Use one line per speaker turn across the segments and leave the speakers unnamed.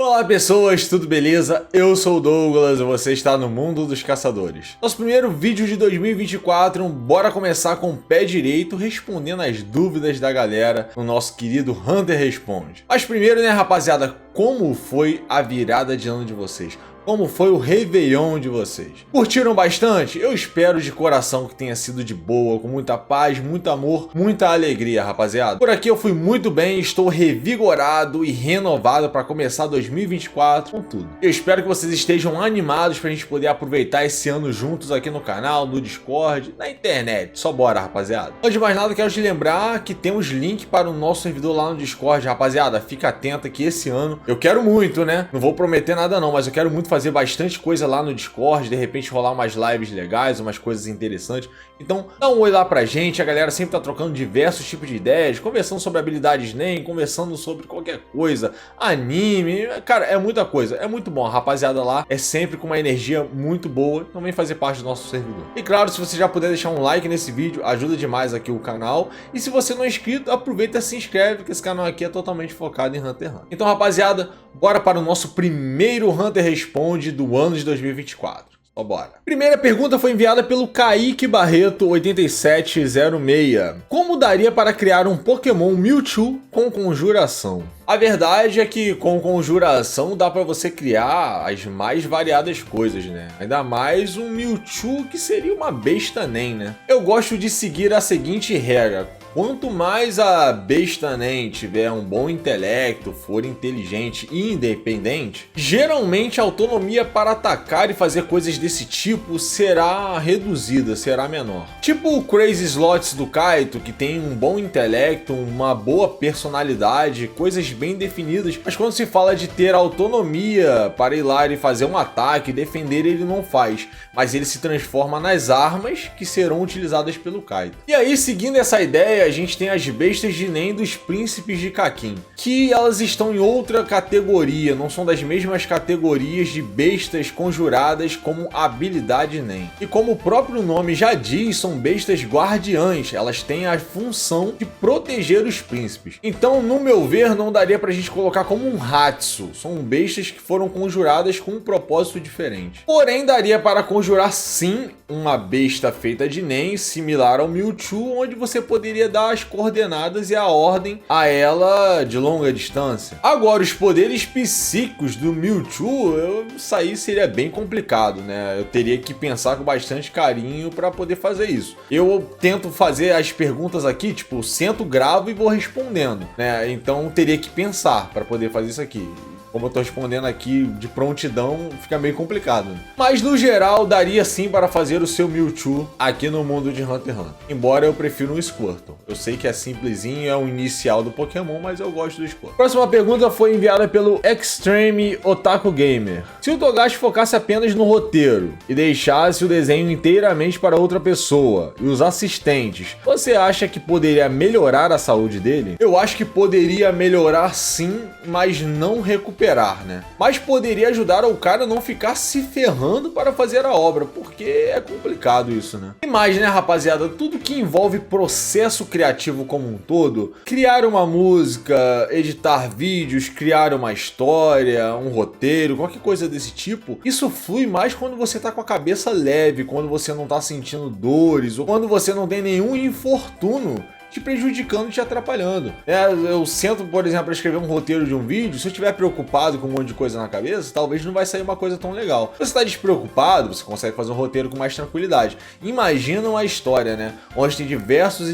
Olá pessoas, tudo beleza? Eu sou o Douglas e você está no Mundo dos Caçadores. Nosso primeiro vídeo de 2024, bora começar com o pé direito respondendo as dúvidas da galera no nosso querido Hunter Responde. Mas primeiro, né rapaziada, como foi a virada de ano de vocês? Como foi o Réveillon de vocês? Curtiram bastante? Eu espero de coração que tenha sido de boa, com muita paz, muito amor, muita alegria, rapaziada. Por aqui eu fui muito bem, estou revigorado e renovado para começar 2024 com tudo. Eu espero que vocês estejam animados para a gente poder aproveitar esse ano juntos aqui no canal, no Discord, na internet. Só bora, rapaziada. Antes de mais nada, quero te lembrar que temos link para o nosso servidor lá no Discord, rapaziada. Fica atenta que esse ano eu quero muito, né? Não vou prometer nada não, mas eu quero muito fazer bastante coisa lá no Discord, de repente rolar umas lives legais, umas coisas interessantes. Então dá um oi lá pra gente, a galera sempre tá trocando diversos tipos de ideias, conversando sobre habilidades NEM, conversando sobre qualquer coisa, anime, cara, é muita coisa, é muito bom. A rapaziada lá é sempre com uma energia muito boa, então vem fazer parte do nosso servidor. E claro, se você já puder deixar um like nesse vídeo, ajuda demais aqui o canal. E se você não é inscrito, aproveita e se inscreve, que esse canal aqui é totalmente focado em Hunter x Hunter. Então rapaziada, bora para o nosso primeiro Hunter Responde do ano de 2024. Só bora. Primeira pergunta foi enviada pelo Kaique Barreto 8706. Como daria para criar um Pokémon Mewtwo com conjuração? A verdade é que com conjuração dá para você criar as mais variadas coisas, né? Ainda mais um Mewtwo que seria uma besta NEM, né? Eu gosto de seguir a seguinte regra: quanto mais a besta NEM tiver um bom intelecto, for inteligente e independente, geralmente a autonomia para atacar e fazer coisas desse tipo será reduzida, será menor. Tipo o Crazy Slots do Kaito, que tem um bom intelecto, uma boa personalidade, coisas bem definidas, mas quando se fala de ter autonomia para ir lá e fazer um ataque e defender, ele não faz, mas ele se transforma nas armas que serão utilizadas pelo Kaito. E aí, seguindo essa ideia, a gente tem as bestas de NEM dos Príncipes de Kakin, que elas estão em outra categoria, não são das mesmas categorias de bestas conjuradas como habilidade NEM. E como o próprio nome já diz, são bestas guardiãs, elas têm a função de proteger os príncipes. Então, no meu ver, não daria pra gente colocar como um Hatsu, são bestas que foram conjuradas com um propósito diferente. Porém, daria para conjurar sim uma besta feita de NEM, similar ao Mewtwo, onde você poderia dar as coordenadas e a ordem a ela de longa distância. Agora, os poderes psíquicos do Mewtwo, isso aí seria bem complicado, né? Eu teria que pensar com bastante carinho para poder fazer isso. Eu tento fazer as perguntas aqui, tipo, sento, gravo e vou respondendo, né? Então teria que pensar para poder fazer isso aqui. Como eu tô respondendo aqui de prontidão, fica meio complicado. Mas no geral, daria sim para fazer o seu Mewtwo aqui no mundo de Hunter x Hunter. Embora eu prefira um Squirtle. Eu sei que é simplesinho, é o inicial do Pokémon, mas eu gosto do Squirtle. Próxima pergunta foi enviada pelo Extreme Otaku Gamer. Se o Togashi focasse apenas no roteiro e deixasse o desenho inteiramente para outra pessoa e os assistentes, você acha que poderia melhorar a saúde dele? Eu acho que poderia melhorar sim, mas não recuperar, né? Mas poderia ajudar o cara a não ficar se ferrando para fazer a obra, porque é complicado isso, né? E mais, né, rapaziada? Tudo que envolve processo criativo como um todo, criar uma música, editar vídeos, criar uma história, um roteiro, qualquer coisa desse tipo, isso flui mais quando você tá com a cabeça leve, quando você não tá sentindo dores, ou quando você não tem nenhum infortúnio te prejudicando, te atrapalhando. Eu sento, por exemplo, para escrever um roteiro de um vídeo, se eu estiver preocupado com um monte de coisa na cabeça, talvez não vai sair uma coisa tão legal. Se você está despreocupado, você consegue fazer um roteiro com mais tranquilidade. Imagina uma história, né? Onde tem diversos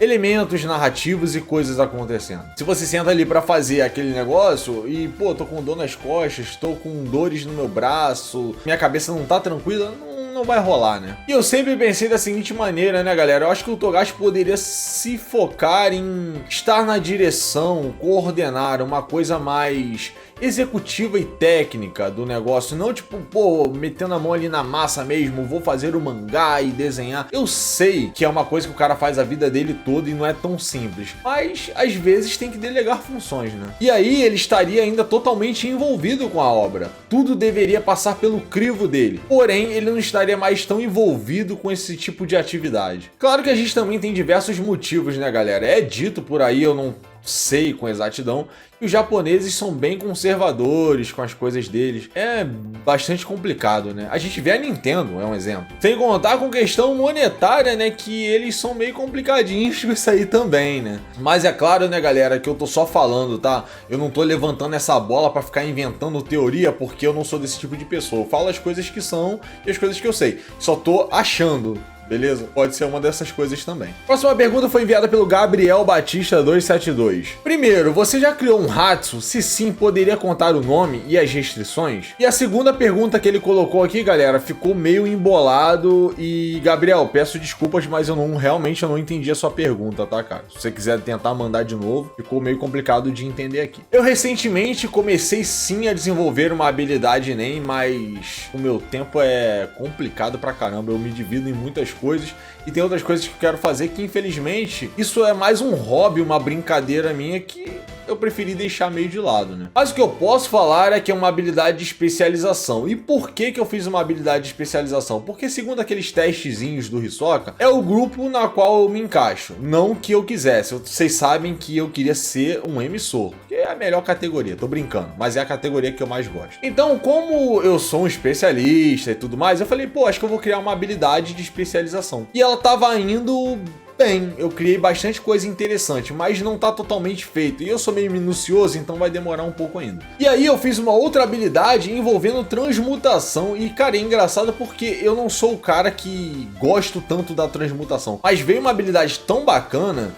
elementos narrativos e coisas acontecendo. Se você senta ali para fazer aquele negócio e, pô, tô com dor nas costas, tô com dores no meu braço, minha cabeça não tá tranquila, não vai rolar, né? E eu sempre pensei da seguinte maneira, né, galera? Eu acho que o Togashi poderia se focar em estar na direção, coordenar uma coisa mais executiva e técnica do negócio, não tipo, pô, metendo a mão ali na massa mesmo, vou fazer o mangá e desenhar. Eu sei que é uma coisa que o cara faz a vida dele toda e não é tão simples, mas às vezes tem que delegar funções, né? E aí ele estaria ainda totalmente envolvido com a obra, tudo deveria passar pelo crivo dele, porém ele não estaria mais tão envolvido com esse tipo de atividade. Claro que a gente também tem diversos motivos, né, galera? É dito por aí, eu não sei com exatidão que os japoneses são bem conservadores com as coisas deles. É bastante complicado, né? A gente vê a Nintendo, é um exemplo. Sem contar com questão monetária, né? Que eles são meio complicadinhos com isso aí também, né? Mas é claro, né, galera, que eu tô só falando, tá? Eu não tô levantando essa bola pra ficar inventando teoria, porque eu não sou desse tipo de pessoa. Eu falo as coisas que são e as coisas que eu sei. Só tô achando. Beleza? Pode ser uma dessas coisas também. Próxima pergunta foi enviada pelo Gabriel Batista 272. Primeiro, você já criou um Hatsu? Se sim, poderia contar o nome e as restrições? E a segunda pergunta que ele colocou aqui, galera, ficou meio embolado e... Gabriel, peço desculpas, mas realmente eu não entendi a sua pergunta, tá, cara? Se você quiser tentar mandar de novo, ficou meio complicado de entender aqui. Eu recentemente comecei sim a desenvolver uma habilidade NEM, mas o meu tempo é complicado pra caramba, eu me divido em muitas coisas e tem outras coisas que eu quero fazer que infelizmente isso é mais um hobby, uma brincadeira minha que eu preferi deixar meio de lado, né? Mas o que eu posso falar é que é uma habilidade de especialização. E por que eu fiz uma habilidade de especialização? Porque segundo aqueles testezinhos do Hisoka, é o grupo na qual eu me encaixo. Não que eu quisesse. Vocês sabem que eu queria ser um emissor, que é a melhor categoria, tô brincando, mas é a categoria que eu mais gosto. Então, como eu sou um especialista e tudo mais, eu falei, pô, acho que eu vou criar uma habilidade de especialização. E ela tava indo... bem, eu criei bastante coisa interessante, mas não tá totalmente feito. E eu sou meio minucioso, então vai demorar um pouco ainda. E aí eu fiz uma outra habilidade envolvendo transmutação. E, cara, é engraçado porque eu não sou o cara que gosto tanto da transmutação. Mas veio uma habilidade tão bacana,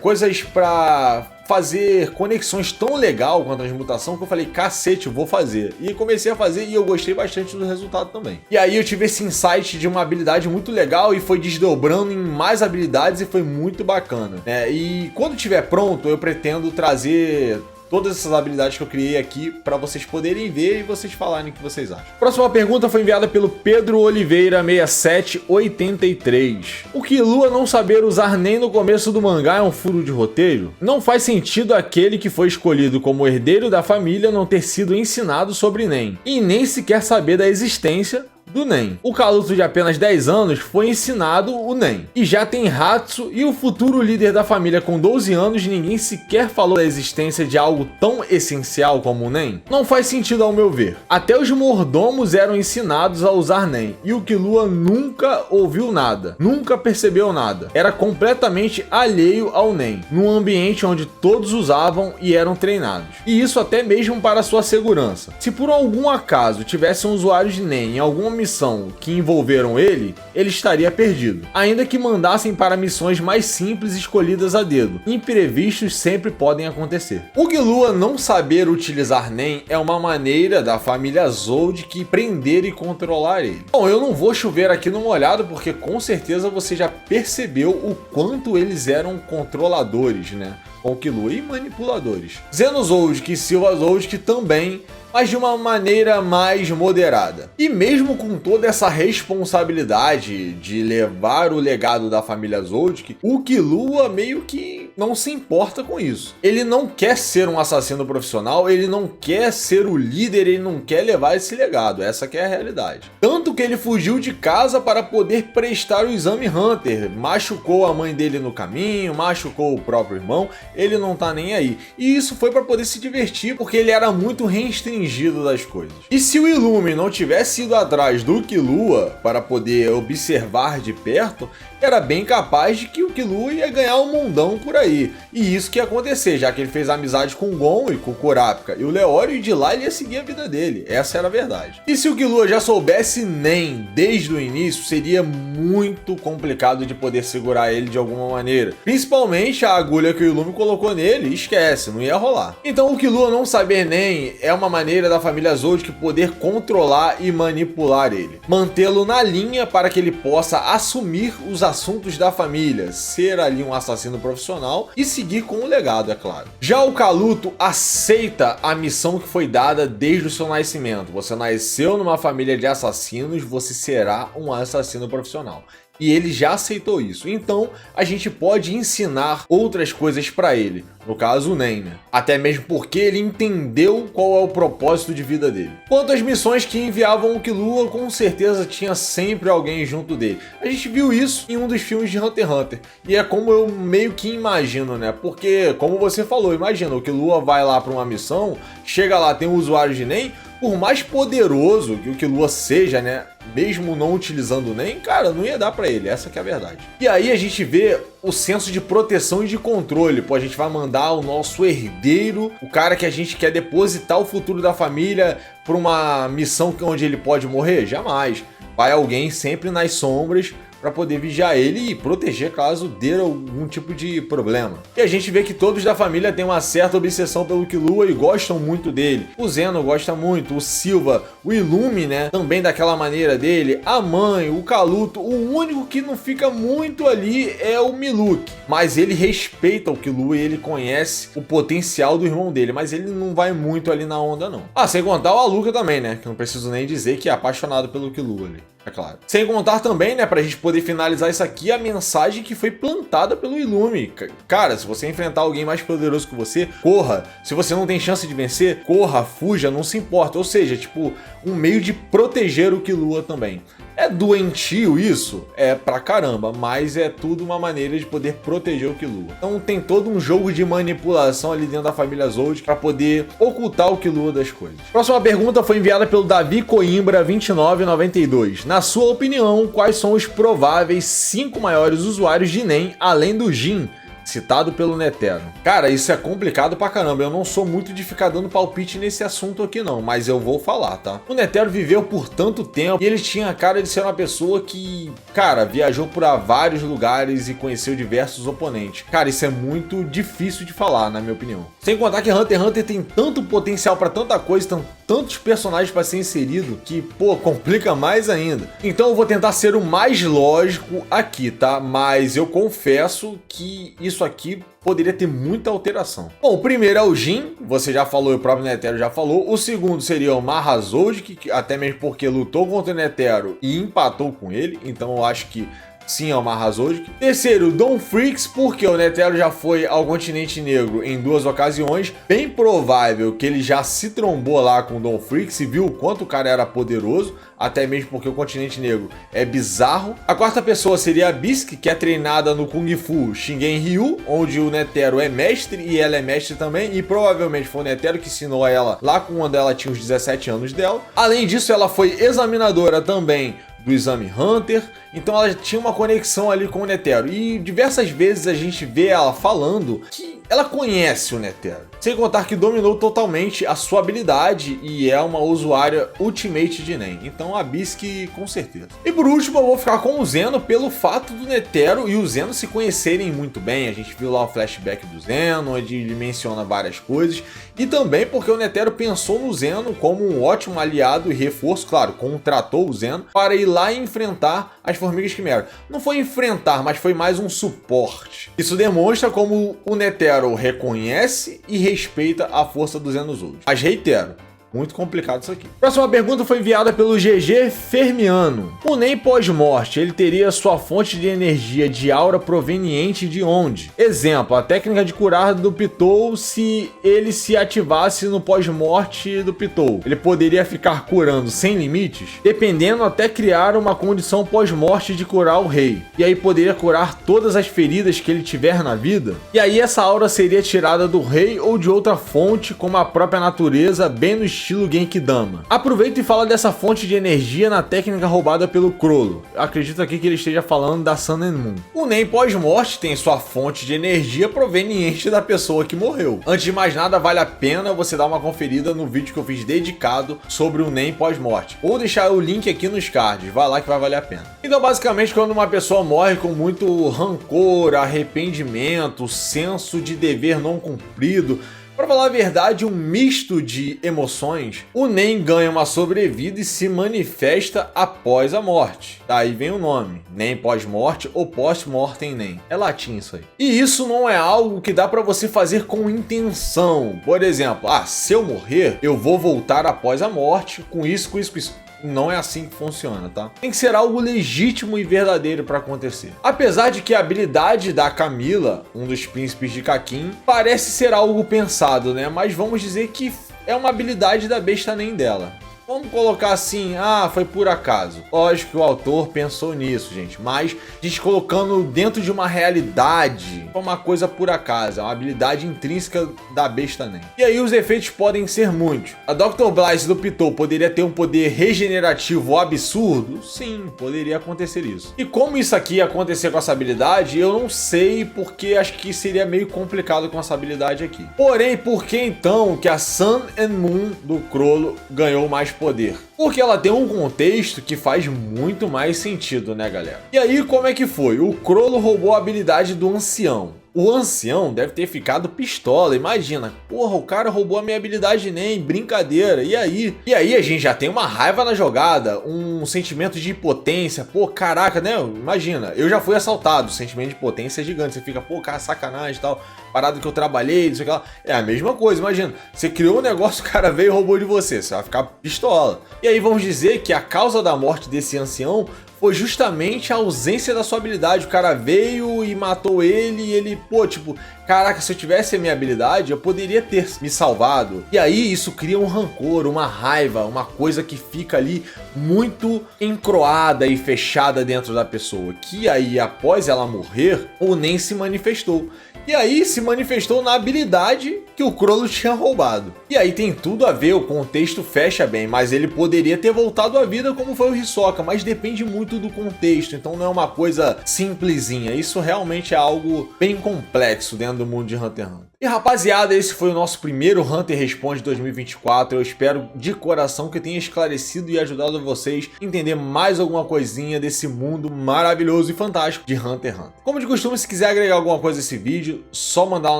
coisas pra... fazer conexões tão legal com a transmutação que eu falei, cacete, eu vou fazer. E comecei a fazer e eu gostei bastante do resultado também. E aí eu tive esse insight de uma habilidade muito legal e foi desdobrando em mais habilidades e foi muito bacana. E quando estiver pronto, eu pretendo trazer todas essas habilidades que eu criei aqui para vocês poderem ver e vocês falarem o que vocês acham. Próxima pergunta foi enviada pelo Pedro Oliveira 6783. O Killua não saber usar NEM no começo do mangá é um furo de roteiro? Não faz sentido aquele que foi escolhido como herdeiro da família não ter sido ensinado sobre NEM e nem sequer saber da existência do NEM. O Kaluto de apenas 10 anos foi ensinado o NEM e já tem Hatsu, e o futuro líder da família com 12 anos ninguém sequer falou da existência de algo tão essencial como o NEM? Não faz sentido ao meu ver. Até os mordomos eram ensinados a usar NEM e o Killua nunca ouviu nada, nunca percebeu nada. Era completamente alheio ao NEM, num ambiente onde todos usavam e eram treinados. E isso até mesmo para sua segurança. Se por algum acaso tivesse um usuário de NEM em alguma missão que envolveram ele estaria perdido. Ainda que mandassem para missões mais simples escolhidas a dedo. Imprevistos sempre podem acontecer. O Killua não saber utilizar NEM é uma maneira da família Zold prender e controlar ele. Bom, eu não vou chover aqui no molhado porque com certeza você já percebeu o quanto eles eram controladores, né? Com o Killua e manipuladores. Zeno Zold e Silva Zold também, mas de uma maneira mais moderada. E mesmo com toda essa responsabilidade de levar o legado da família Zold, o Killua meio que não se importa com isso. Ele não quer ser um assassino profissional, ele não quer ser o líder, ele não quer levar esse legado, essa que é a realidade. Tanto que ele fugiu de casa para poder prestar o exame Hunter, machucou a mãe dele no caminho, machucou o próprio irmão, ele não tá nem aí. E isso foi para poder se divertir, porque ele era muito restringido das coisas. E se o Illumi não tivesse ido atrás do Killua para poder observar de perto, era bem capaz de que o Killua ia ganhar um mundão por aí. E isso que ia acontecer, já que ele fez amizade com o Gon e com o Kurapika e o Leório, e de lá ele ia seguir a vida dele. Essa era a verdade. E se o Killua já soubesse NEM desde o início, seria muito complicado de poder segurar ele de alguma maneira. Principalmente a agulha que o Illumi colocou nele, esquece, não ia rolar. Então o Killua não saber NEM é uma maneira da família Zold poder controlar e manipular ele. Mantê-lo na linha para que ele possa assumir os assuntos da família, ser ali um assassino profissional e seguir com o legado, é claro. Já o Kaluto aceita a missão que foi dada desde o seu nascimento. Você nasceu numa família de assassinos, você será um assassino profissional. e ele já aceitou isso. Então a gente pode ensinar outras coisas para ele, no caso o Nen, né? Até mesmo porque ele entendeu qual é o propósito de vida dele. Quanto às missões que enviavam o Killua, com certeza tinha sempre alguém junto dele. A gente viu isso em um dos filmes de Hunter x Hunter, e é como eu meio que imagino, né? Porque, como você falou, imagina, o Killua vai lá para uma missão, chega lá, tem um usuário de Nen, por mais poderoso que o Killua seja, né, mesmo não utilizando o Nen, cara, não ia dar pra ele, essa que é a verdade. E aí a gente vê o senso de proteção e de controle. Pô, a gente vai mandar o nosso herdeiro, o cara que a gente quer depositar o futuro da família pra uma missão onde ele pode morrer? Jamais. Vai alguém sempre nas sombras para poder vigiar ele e proteger caso dê algum tipo de problema. E a gente vê que todos da família têm uma certa obsessão pelo Killua e gostam muito dele. O Zeno gosta muito, o Silva, o Illumi, né, também daquela maneira dele, a mãe, o Kaluto. O único que não fica muito ali é o Miluk, mas ele respeita o Killua e ele conhece o potencial do irmão dele, mas ele não vai muito ali na onda não. Ah, sem contar o Aluka também, né, que eu não preciso nem dizer que é apaixonado pelo Killua ali. É claro. Sem contar também, né, pra gente poder finalizar isso aqui, a mensagem que foi plantada pelo Illumi. Cara, se você enfrentar alguém mais poderoso que você, corra. Se você não tem chance de vencer, corra, fuja, não se importa. Ou seja, tipo, um meio de proteger o Killua também. É doentio isso? É pra caramba, mas é tudo uma maneira de poder proteger o Killua. Então tem todo um jogo de manipulação ali dentro da família Zold pra poder ocultar o Killua das coisas. Próxima pergunta foi enviada pelo Davi Coimbra 2992. Na sua opinião, quais são os prováveis 5 maiores usuários de Nen, além do Jin, citado pelo Netero? Cara, isso é complicado pra caramba, eu não sou muito de ficar dando palpite nesse assunto aqui não, mas eu vou falar, tá? O Netero viveu por tanto tempo e ele tinha a cara de ser uma pessoa que, cara, viajou por vários lugares e conheceu diversos oponentes. Cara, isso é muito difícil de falar, na minha opinião. Sem contar que Hunter x Hunter tem tanto potencial pra tanta coisa, tantos personagens pra ser inserido, que, pô, complica mais ainda. Então eu vou tentar ser o mais lógico aqui, tá? Mas eu confesso que isso aqui poderia ter muita alteração. Bom, o primeiro é o Jin, você já falou, o próprio Netero já falou. O segundo seria o Mahazold, que até mesmo porque lutou contra o Netero e empatou com ele, então eu acho que sim, é o Mahazold. Terceiro, Don Freaks, porque o Netero já foi ao continente negro em 2 ocasiões. Bem provável que ele já se trombou lá com o Don Freaks e viu o quanto o cara era poderoso, até mesmo porque o continente negro é bizarro. A quarta pessoa seria a Bisque, que é treinada no Kung Fu Shingen Ryu, onde o Netero é mestre e ela é mestre também, e provavelmente foi o Netero que ensinou a ela lá quando ela tinha os 17 anos dela. Além disso, ela foi examinadora também do Exame Hunter, então ela tinha uma conexão ali com o Netero, e diversas vezes a gente vê ela falando que ela conhece o Netero, sem contar que dominou totalmente a sua habilidade e é uma usuária Ultimate de Nen, então a Bisque com certeza. E por último eu vou ficar com o Zeno pelo fato do Netero e o Zeno se conhecerem muito bem. A gente viu lá o flashback do Zeno, onde ele menciona várias coisas, e também porque o Netero pensou no Zeno como um ótimo aliado e reforço, claro, contratou o Zeno para ir lá e enfrentar as Formigas Quimera. Não foi enfrentar, mas foi mais um suporte. Isso demonstra como o Netero reconhece e respeita a força do Zeno Zold. Mas reitero, muito complicado isso aqui. Próxima pergunta foi enviada pelo GG Fermiano. O Nen pós-morte, ele teria sua fonte de energia de aura proveniente de onde? Exemplo, a técnica de curar do Pitou, se ele se ativasse no pós-morte do Pitou, ele poderia ficar curando sem limites? Dependendo, até criar uma condição pós-morte de curar o rei. E aí poderia curar todas as feridas que ele tiver na vida? E aí essa aura seria tirada do rei ou de outra fonte, como a própria natureza, bem no estilo Genkidama. Aproveita e fala dessa fonte de energia na técnica roubada pelo Crollo. Acredito aqui que ele esteja falando da Sun and Moon. O Nen pós-morte tem sua fonte de energia proveniente da pessoa que morreu. Antes de mais nada, vale a pena você dar uma conferida no vídeo que eu fiz dedicado sobre o Nen pós-morte. Vou deixar o link aqui nos cards, vai lá que vai valer a pena. Então basicamente, quando uma pessoa morre com muito rancor, arrependimento, senso de dever não cumprido, para falar a verdade, um misto de emoções, o Nen ganha uma sobrevida e se manifesta após a morte. Daí vem o nome, Nen pós-morte ou post-mortem Nen. É latim isso aí. E isso não é algo que dá para você fazer com intenção. Por exemplo, se eu morrer, eu vou voltar após a morte com isso, com isso, com isso. não é assim que funciona, tá? Tem que ser algo legítimo e verdadeiro para acontecer. Apesar de que a habilidade da Camila, um dos príncipes de Kakin, parece ser algo pensado, né? Mas vamos dizer que é uma habilidade da besta nem dela. Vamos colocar assim, foi por acaso. Lógico que o autor pensou nisso, gente, mas colocando dentro de uma realidade, é uma coisa por acaso, é uma habilidade intrínseca da besta nem. E aí os efeitos podem ser muitos. A Dr. Blythe do Pitou poderia ter um poder regenerativo absurdo? Sim, poderia acontecer isso. E como isso aqui ia acontecer com essa habilidade, eu não sei, porque acho que seria meio complicado com essa habilidade aqui. Porém, por que então que a Sun and Moon do Crollo ganhou mais poder? Porque ela tem um contexto que faz muito mais sentido, né, galera? E aí, como é que foi? O Crollo roubou a habilidade do Ancião. O Ancião deve ter ficado pistola, imagina. Porra, o cara roubou a minha habilidade nem, brincadeira. E aí? E aí a gente já tem uma raiva na jogada, um sentimento de impotência. Pô, caraca, né? Imagina, eu já fui assaltado, o sentimento de impotência é gigante. Você fica, pô, cara, sacanagem e tal. Parada que eu trabalhei, não sei o que lá. É a mesma coisa, imagina. Você criou um negócio, o cara veio e roubou de você. Você vai ficar pistola. E aí vamos dizer que a causa da morte desse ancião foi justamente a ausência da sua habilidade. O cara veio e matou ele e ele, pô, tipo, caraca, se eu tivesse a minha habilidade, eu poderia ter me salvado. E aí isso cria um rancor, uma raiva, uma coisa que fica ali muito encroada e fechada dentro da pessoa, que aí após ela morrer, o Nen se manifestou. E aí se manifestou na habilidade que o Crollo tinha roubado. E aí tem tudo a ver, o contexto fecha bem, mas ele poderia ter voltado à vida como foi o Hisoka, mas depende muito do contexto, então não é uma coisa simplesinha. Isso realmente é algo bem complexo dentro do mundo de Hunter x Hunter. E rapaziada, esse foi o nosso primeiro Hunter Responde 2024. Eu espero de coração que tenha esclarecido e ajudado vocês a entender mais alguma coisinha desse mundo maravilhoso e fantástico de Hunter x Hunter. Como de costume, se quiser agregar alguma coisa a esse vídeo, só mandar lá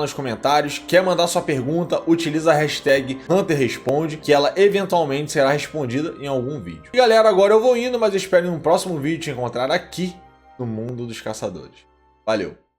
nos comentários. Quer mandar sua pergunta, utiliza a hashtag HunterResponde, que ela eventualmente será respondida em algum vídeo. E galera, agora eu vou indo, mas eu espero em um próximo vídeo te encontrar aqui no Mundo dos Caçadores. Valeu!